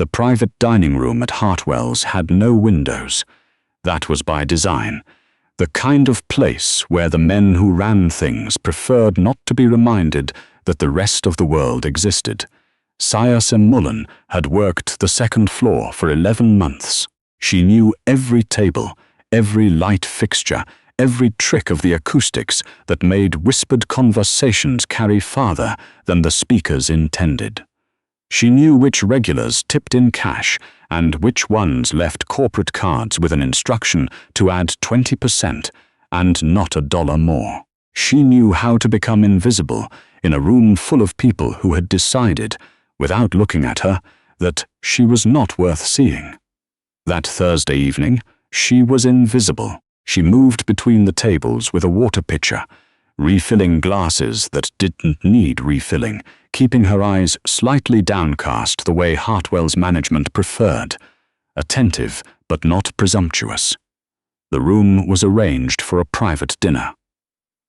The private dining room at Hartwell's had no windows. That was by design. The kind of place where the men who ran things preferred not to be reminded that the rest of the world existed. Saoirse Mullen had worked the second floor for 11 months. She knew every table, every light fixture, every trick of the acoustics that made whispered conversations carry farther than the speakers intended. She knew which regulars tipped in cash and which ones left corporate cards with an instruction to add 20% and not $1 more. She knew how to become invisible in a room full of people who had decided, without looking at her, that she was not worth seeing. That Thursday evening, she was invisible. She moved between the tables with a water pitcher, refilling glasses that didn't need refilling, keeping her eyes slightly downcast the way Hartwell's management preferred, attentive but not presumptuous. The room was arranged for a private dinner.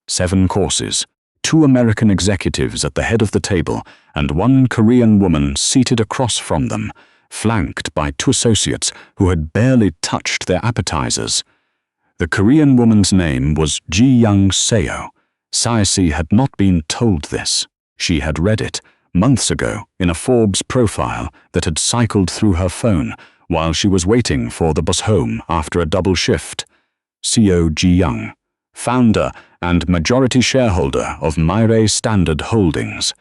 7 courses, 2 American executives at the head of the table and 1 Korean woman seated across from them, flanked by 2 associates who had barely touched their appetizers. The Korean woman's name was Ji-young Seo. Saoirse had not been told this. She had read it months ago in a Forbes profile that had cycled through her phone while she was waiting for the bus home after a double shift. Seo Ji-young, founder and majority shareholder of Myre Standard Holdings.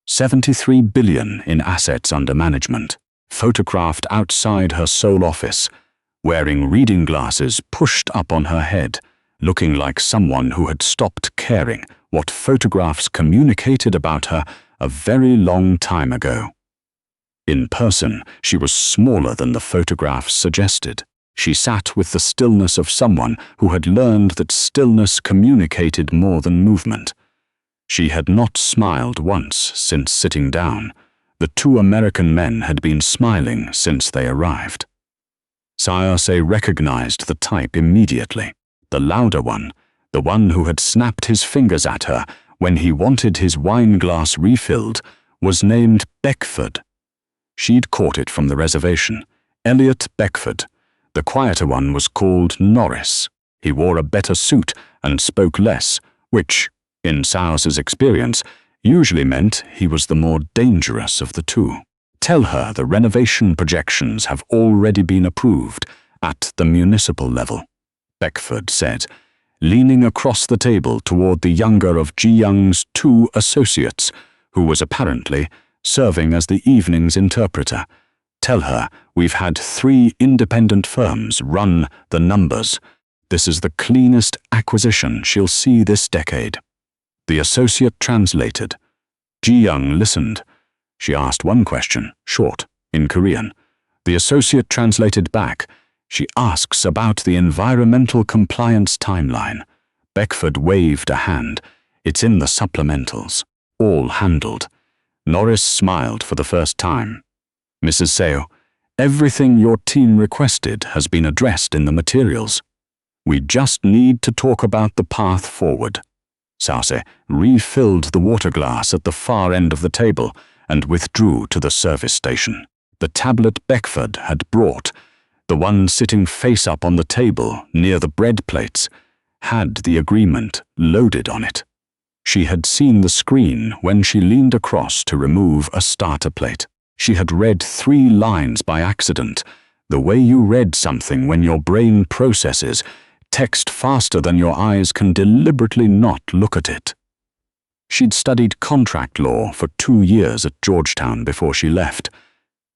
$73 billion in assets under management, photographed outside her Seoul office, wearing reading glasses pushed up on her head, looking like someone who had stopped caring what photographs communicated about her a very long time ago. In person, she was smaller than the photographs suggested. She sat with the stillness of someone who had learned that stillness communicated more than movement. She had not smiled once since sitting down. The 2 American men had been smiling since they arrived. Saoirse recognized the type immediately. The louder one, the one who had snapped his fingers at her when he wanted his wine glass refilled, was named Beckford. She'd caught it from the reservation. Elliot Beckford. The quieter one was called Norris. He wore a better suit and spoke less, which, in Saoirse's experience, usually meant he was the more dangerous of the 2. Tell her the renovation projections have already been approved at the municipal level, Beckford said, leaning across the table toward the younger of Ji-young's 2 associates, who was apparently serving as the evening's interpreter. Tell her we've had 3 independent firms run the numbers. This is the cleanest acquisition she'll see this decade. The associate translated. Ji-young listened. She asked one question, short, in Korean. The associate translated back. She asks about the environmental compliance timeline. Beckford waved a hand. It's in the supplementals. All handled. Norris smiled for the first time. Mrs. Seo, everything your team requested has been addressed in the materials. We just need to talk about the path forward. Saoirse refilled the water glass at the far end of the table and withdrew to the service station. The tablet Beckford had brought, the one sitting face up on the table near the bread plates, had the agreement loaded on it. She had seen the screen when she leaned across to remove a starter plate. She had read 3 lines by accident, the way you read something when your brain processes text faster than your eyes can deliberately not look at it. She'd studied contract law for 2 years at Georgetown before she left.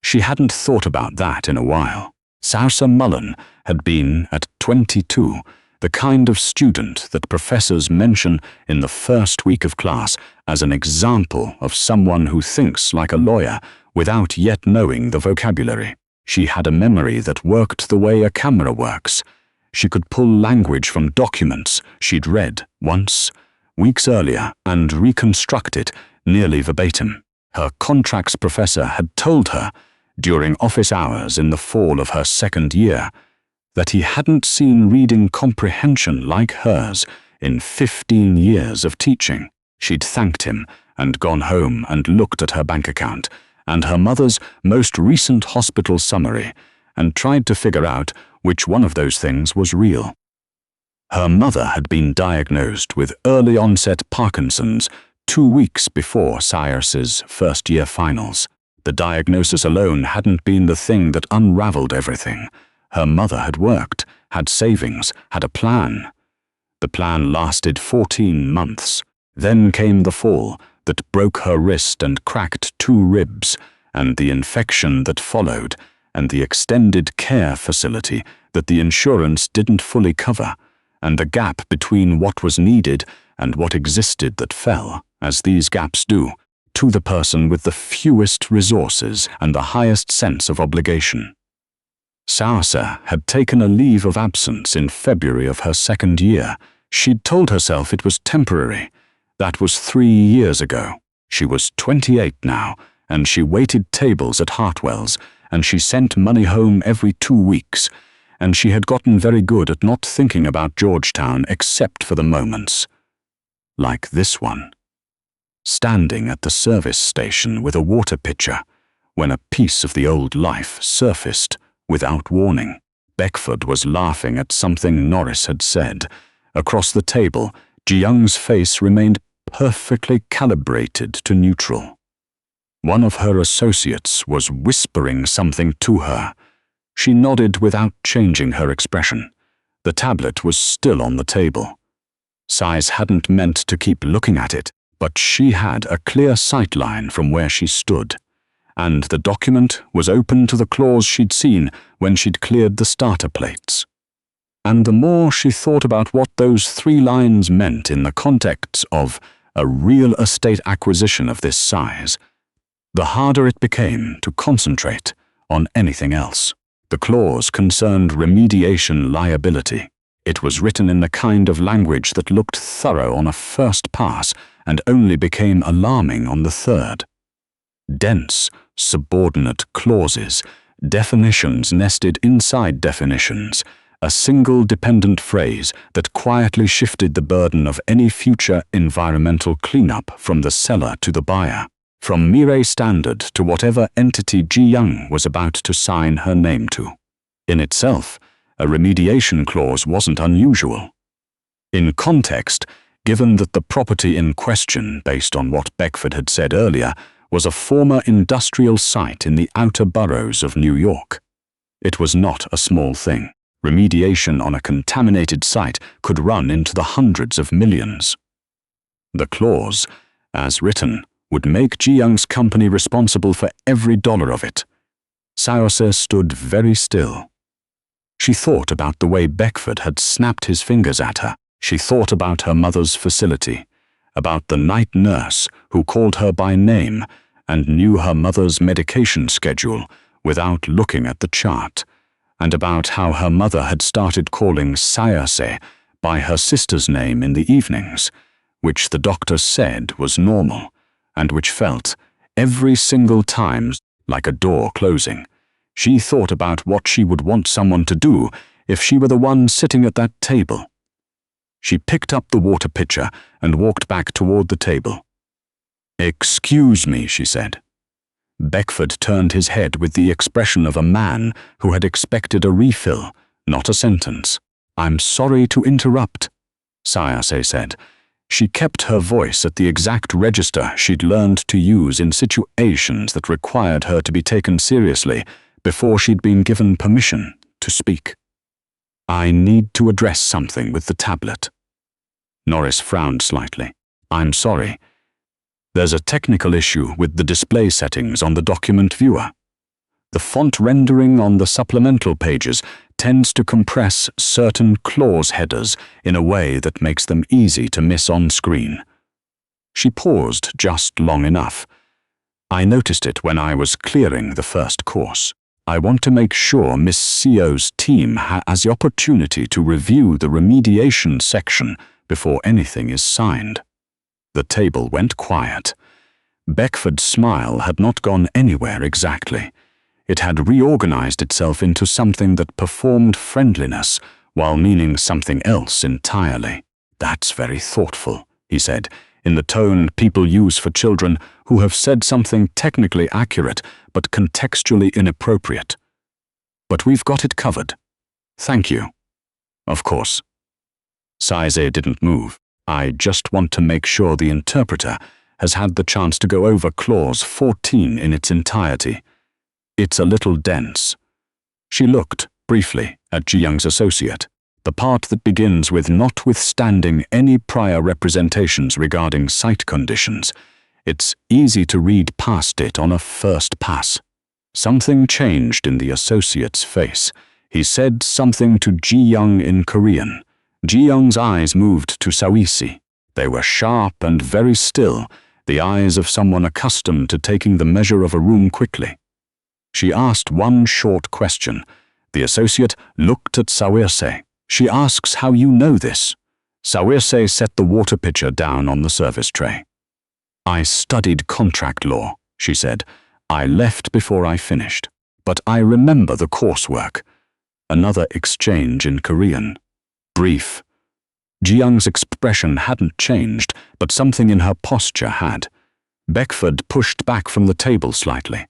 She hadn't thought about that in a while. Saoirse Mullen had been, at 22, the kind of student that professors mention in the first week of class as an example of someone who thinks like a lawyer without yet knowing the vocabulary. She had a memory that worked the way a camera works. She could pull language from documents she'd read once, weeks earlier, and reconstruct it nearly verbatim. Her contracts professor had told her, during office hours in the fall of her 2nd year, that he hadn't seen reading comprehension like hers in 15 years of teaching. She'd thanked him and gone home and looked at her bank account and her mother's most recent hospital summary, and tried to figure out which one of those things was real. Her mother had been diagnosed with early-onset Parkinson's 2 weeks before Saoirse's first-year finals. The diagnosis alone hadn't been the thing that unraveled everything. Her mother had worked, had savings, had a plan. The plan lasted 14 months. Then came the fall that broke her wrist and cracked 2 ribs, and the infection that followed, and the extended care facility that the insurance didn't fully cover, and the gap between what was needed and what existed that fell, as these gaps do, to the person with the fewest resources and the highest sense of obligation. Saoirse had taken a leave of absence in February of her second year. She'd told herself it was temporary. That was 3 years ago. She was 28 now, and she waited tables at Hartwell's, and she sent money home every 2 weeks, and she had gotten very good at not thinking about Georgetown except for the moments. Like this one. Standing at the service station with a water pitcher, when a piece of the old life surfaced without warning. Beckford was laughing at something Norris had said. Across the table, Ji-young's face remained perfectly calibrated to neutral. One of her associates was whispering something to her. She nodded without changing her expression. The tablet was still on the table. Sais hadn't meant to keep looking at it, but she had a clear sightline from where she stood, and the document was open to the clause she'd seen when she'd cleared the starter plates. And the more she thought about what those 3 lines meant in the context of a real estate acquisition of this size, the harder it became to concentrate on anything else. The clause concerned remediation liability. It was written in the kind of language that looked thorough on a first pass and only became alarming on the third. Dense, subordinate clauses, definitions nested inside definitions, a single dependent phrase that quietly shifted the burden of any future environmental cleanup from the seller to the buyer, from Mireille Standard to whatever entity Ji-young was about to sign her name to. In itself, a remediation clause wasn't unusual. In context, given that the property in question, based on what Beckford had said earlier, was a former industrial site in the outer boroughs of New York. It was not a small thing. Remediation on a contaminated site could run into the hundreds of millions. The clause, as written, would make Ji-young's company responsible for every dollar of it. Saoirse stood very still. She thought about the way Beckford had snapped his fingers at her. She thought about her mother's facility, about the night nurse who called her by name and knew her mother's medication schedule without looking at the chart, and about how her mother had started calling Saoirse by her sister's name in the evenings, which the doctor said was normal, and which felt, every single time, like a door closing. She thought about what she would want someone to do if she were the one sitting at that table. She picked up the water pitcher and walked back toward the table. "Excuse me," she said. Beckford turned his head with the expression of a man who had expected a refill, not a sentence. "I'm sorry to interrupt," Saoirse said. She kept her voice at the exact register she'd learned to use in situations that required her to be taken seriously before she'd been given permission to speak. "I need to address something with the tablet." Norris frowned slightly. "I'm sorry. There's a technical issue with the display settings on the document viewer. The font rendering on the supplemental pages tends to compress certain clause headers in a way that makes them easy to miss on screen." She paused just long enough. "I noticed it when I was clearing the first course. I want to make sure Miss CO's team has the opportunity to review the remediation section before anything is signed." The table went quiet. Beckford's smile had not gone anywhere exactly. It had reorganized itself into something that performed friendliness while meaning something else entirely. "That's very thoughtful," he said, in the tone people use for children who have said something technically accurate but contextually inappropriate. "But we've got it covered. Thank you." "Of course." Saoirse didn't move. "I just want to make sure the interpreter has had the chance to go over clause 14 in its entirety. It's a little dense." She looked, briefly, at Ji Young's associate, the part that begins with "notwithstanding any prior representations regarding sight conditions." It's easy to read past it on a first pass. Something changed in the associate's face. He said something to Ji Young in Korean. Ji Young's eyes moved to Saoirse. They were sharp and very still, the eyes of someone accustomed to taking the measure of a room quickly. She asked one short question. The associate looked at Saoirse. "She asks how you know this." Saoirse set the water pitcher down on the service tray. "I studied contract law," she said. "I left before I finished, but I remember the coursework." Another exchange in Korean. Brief. Ji Young's expression hadn't changed, but something in her posture had. Beckford pushed back from the table slightly.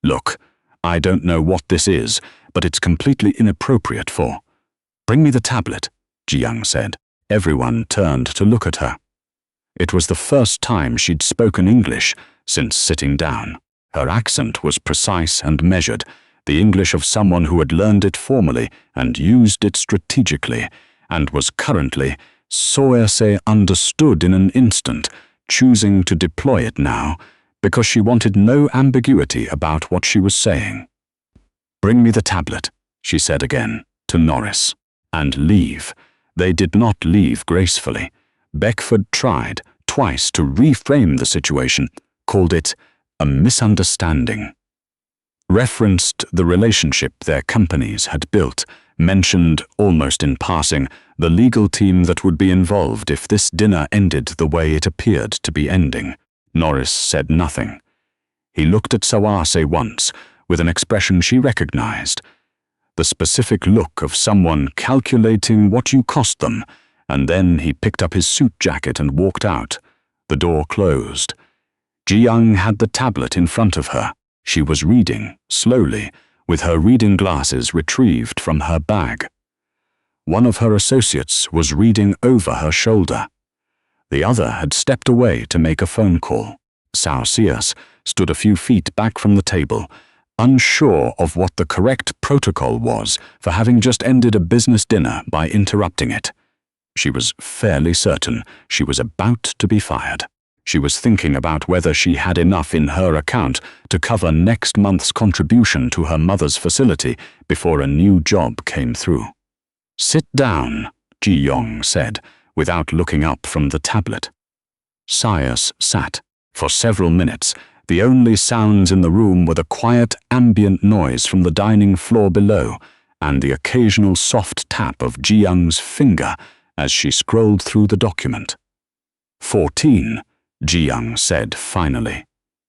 "Look, I don't know what this is, but it's completely inappropriate for—" "Bring me the tablet," Ji Young said. Everyone turned to look at her. It was the first time she'd spoken English since sitting down. Her accent was precise and measured, the English of someone who had learned it formally and used it strategically, and was currently, Saoirse understood in an instant, choosing to deploy it now, because she wanted no ambiguity about what she was saying. "Bring me the tablet," she said again, to Norris. "And leave." They did not leave gracefully. Beckford tried, twice, to reframe the situation, called it a misunderstanding. Referenced the relationship their companies had built, mentioned, almost in passing, the legal team that would be involved if this dinner ended the way it appeared to be ending. Norris said nothing. He looked at Saoirse once, with an expression she recognized. The specific look of someone calculating what you cost them, and then he picked up his suit jacket and walked out. The door closed. Ji Young had the tablet in front of her. She was reading, slowly, with her reading glasses retrieved from her bag. One of her associates was reading over her shoulder. The other had stepped away to make a phone call. Saoirse stood a few feet back from the table, unsure of what the correct protocol was for having just ended a business dinner by interrupting it. She was fairly certain she was about to be fired. She was thinking about whether she had enough in her account to cover next month's contribution to her mother's facility before a new job came through. "Sit down," Ji Young said, without looking up from the tablet. Saoirse sat. For several minutes, the only sounds in the room were the quiet ambient noise from the dining floor below and the occasional soft tap of Ji Young's finger as she scrolled through the document. 14, Ji Young said finally.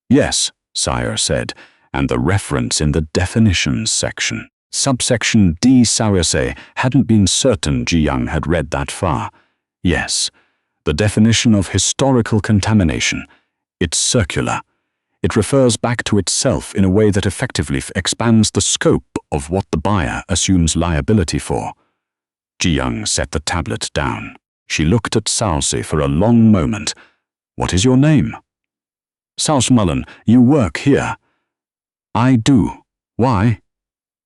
"Yes," Saoirse said, and the reference in the definitions section. Subsection D. Saoirse hadn't been certain Ji Young had read that far. Yes, the definition of historical contamination. It's circular. It refers back to itself in a way that effectively expands the scope of what the buyer assumes liability for. Ji Young set the tablet down. She looked at Saoirse for a long moment. "What is your name?" "Saoirse Mullen. You work here." "I do. Why?"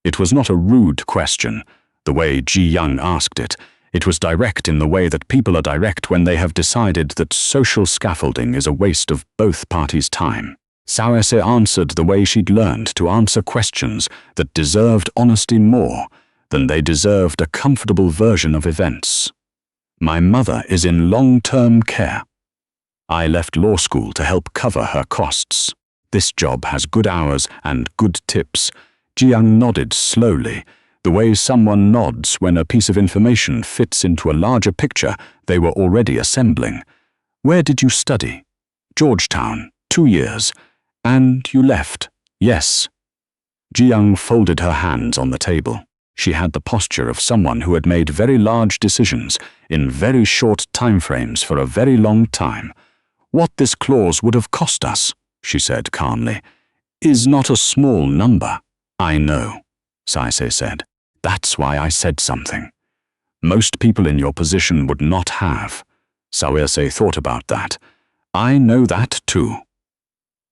It was not a rude question, the way Ji Young asked it. It was direct in the way that people are direct when they have decided that social scaffolding is a waste of both parties' time. Saoirse answered the way she'd learned to answer questions that deserved honesty more than they deserved a comfortable version of events. "My mother is in long-term care. I left law school to help cover her costs. This job has good hours and good tips." Ji Young nodded slowly, the way someone nods when a piece of information fits into a larger picture they were already assembling. "Where did you study?" "Georgetown, 2 years. And you left?" "Yes." Ji Young folded her hands on the table. She had the posture of someone who had made very large decisions in very short timeframes for a very long time. What this clause would have cost us," she said calmly, "is not a small number." "I know," Saoirse said. "That's why I said something. Most people in your position would not have." Saoirse thought about that. "I know that too."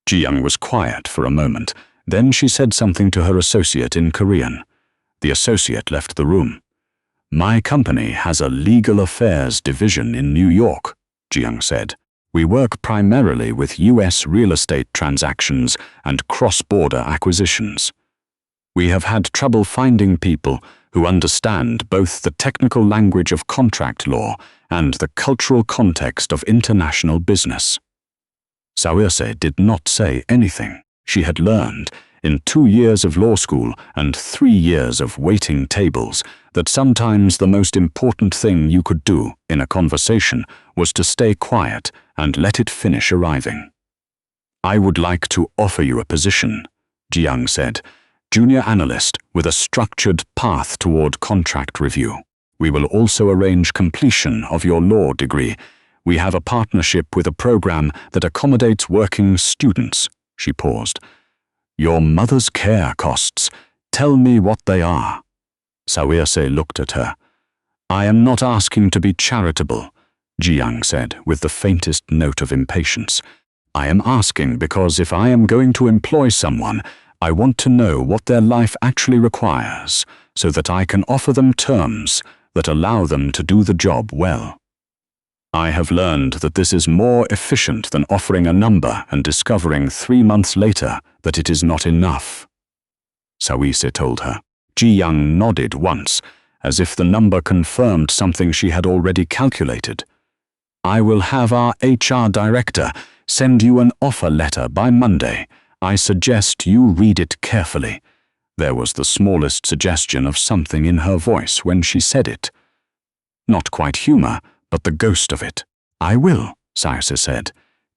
Ji-young was quiet for a moment. Then she said something to her associate in Korean. The associate left the room. "My company has a legal affairs division in New York," Ji-young said. "We work primarily with US real estate transactions and cross-border acquisitions. We have had trouble finding people who understand both the technical language of contract law and the cultural context of international business." Saoirse did not say anything. She had learned, in 2 years of law school and 3 years of waiting tables, that sometimes the most important thing you could do in a conversation was to stay quiet and let it finish arriving. "I would like to offer you a position," Ji-young said. "Junior analyst with a structured path toward contract review. We will also arrange completion of your law degree. We have a partnership with a program that accommodates working students." She paused. "Your mother's care costs. Tell me what they are." Saoirse looked at her. "I am not asking to be charitable," Ji-young said with the faintest note of impatience. "I am asking because if I am going to employ someone, I want to know what their life actually requires, so that I can offer them terms that allow them to do the job well. I have learned that this is more efficient than offering a number and discovering 3 months later that it is not enough." Saoirse told her. Ji-young nodded once, as if the number confirmed something she had already calculated. "I will have our HR director send you an offer letter by Monday. I suggest you read it carefully." There was the smallest suggestion of something in her voice when she said it. Not quite humor, but the ghost of it. "I will," Saoirse said.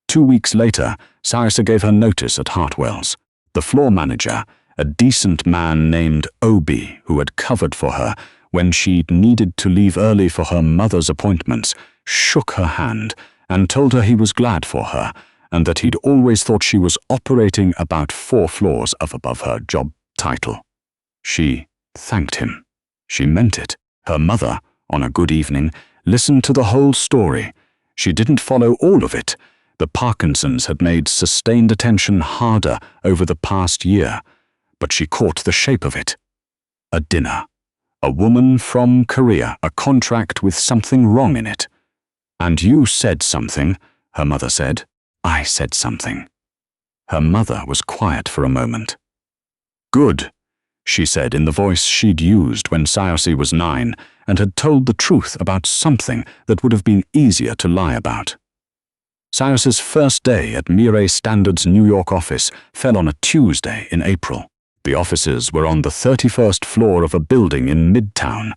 2 weeks later, Saoirse gave her notice at Hartwell's. The floor manager, a decent man named Obi, who had covered for her when she needed to leave early for her mother's appointments, shook her hand and told her he was glad for her, and that he'd always thought she was operating about 4 floors above her job title. She thanked him. She meant it. Her mother, on a good evening, listened to the whole story. She didn't follow all of it. The Parkinsons had made sustained attention harder over the past year, but she caught the shape of it. A dinner. A woman from Korea, a contract with something wrong in it. "And you said something," her mother said. "I said something." Her mother was quiet for a moment. "Good," she said in the voice she'd used when Saoirse was 9 and had told the truth about something that would have been easier to lie about. Saoirse's first day at Mirai Standard's New York office fell on a Tuesday in April. The offices were on the 31st floor of a building in Midtown,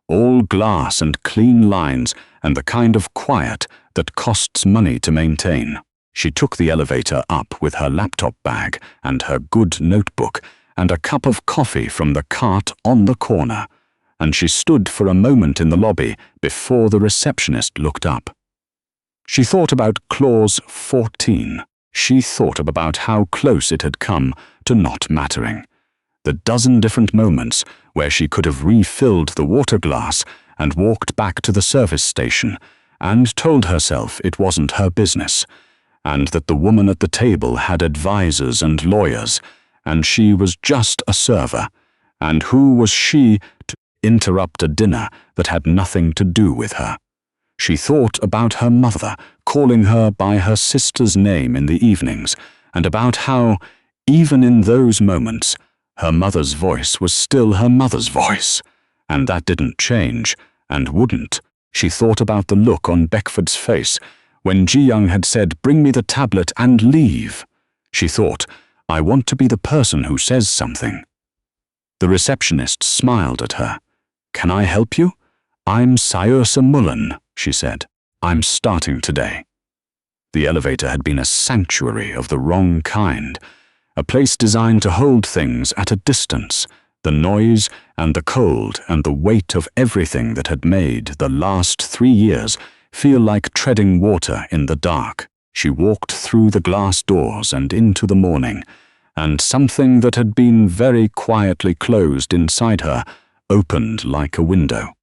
all glass and clean lines and the kind of quiet that costs money to maintain. She took the elevator up with her laptop bag and her good notebook and a cup of coffee from the cart on the corner, and she stood for a moment in the lobby before the receptionist looked up. She thought about Clause 14. She thought about how close it had come to not mattering. The dozen different moments where she could have refilled the water glass and walked back to the service station and told herself it wasn't her business, and that the woman at the table had advisors and lawyers, and she was just a server, and who was she to interrupt a dinner that had nothing to do with her? She thought about her mother calling her by her sister's name in the evenings, and about how, even in those moments, her mother's voice was still her mother's voice, and that didn't change, and wouldn't. She thought about the look on Beckford's face when Ji-young had said, "Bring me the tablet and leave." She thought, "I want to be the person who says something." The receptionist smiled at her. "Can I help you? I'm Saoirse Mullen," she said. "I'm starting today." The elevator had been a sanctuary of the wrong kind, a place designed to hold things at a distance, the noise and the cold and the weight of everything that had made the last 3 years feel like treading water in the dark. She walked through the glass doors and into the morning, and something that had been very quietly closed inside her opened like a window.